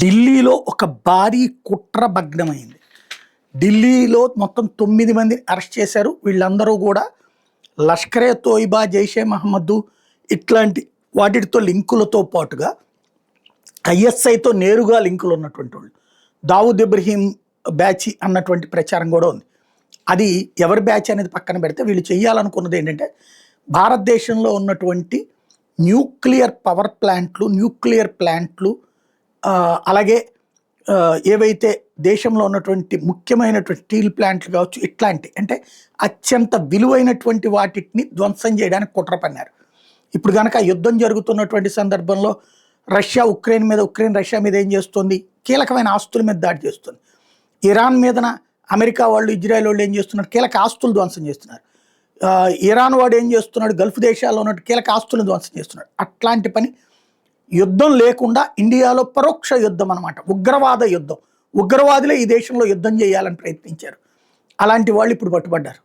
ఢిల్లీలో ఒక భారీ కుట్ర భగ్నమైంది. ఢిల్లీలో మొత్తం 9 మందిని అరెస్ట్ చేశారు. వీళ్ళందరూ కూడా లష్కరే తోయిబా, జైషే మహమ్మద్ ఇట్లాంటి వాటితో లింకులతో పాటుగా ఐఎస్ఐతో నేరుగా లింకులు ఉన్నటువంటి వాళ్ళు. దావూద్ ఇబ్రహీం బ్యాచ్ అన్నటువంటి ప్రచారం కూడా ఉంది. అది ఎవరి బ్యాచ్ అనేది పక్కన పెడితే వీళ్ళు చేయాలనుకున్నది ఏంటంటే భారతదేశంలో ఉన్నటువంటి న్యూక్లియర్ పవర్ ప్లాంట్లు అలాగే ఏవైతే దేశంలో ఉన్నటువంటి ముఖ్యమైనటువంటి స్టీల్ ప్లాంట్లు కావచ్చు, ఇట్లాంటి అంటే అత్యంత విలువైనటువంటి వాటిని ధ్వంసం చేయడానికి కుట్ర పన్నారు. ఇప్పుడు కనుక యుద్ధం జరుగుతున్నటువంటి సందర్భంలో ఉక్రెయిన్ రష్యా మీద ఏం చేస్తుంది? కీలకమైన ఆస్తుల మీద దాడి చేస్తుంది. ఇరాన్ మీదన అమెరికా వాళ్ళు, ఇజ్రాయెల్ వాళ్ళు ఏం చేస్తున్నారు? కీలక ఆస్తులు ధ్వంసం చేస్తున్నారు. ఇరాన్ వాడు ఏం చేస్తున్నాడు? గల్ఫ్ దేశాల్లో ఉన్నట్టు కీలక ఆస్తులను ధ్వంసం చేస్తున్నాడు. అట్లాంటి పని యుద్ధం లేకుండా ఇండియాలో పరోక్ష యుద్ధం అనమాట, ఉగ్రవాద యుద్ధం. ఉగ్రవాదులే ఈ దేశంలో యుద్ధం చేయాలని ప్రయత్నించారు. అలాంటి వాళ్ళు ఇప్పుడు పట్టుబడ్డారు.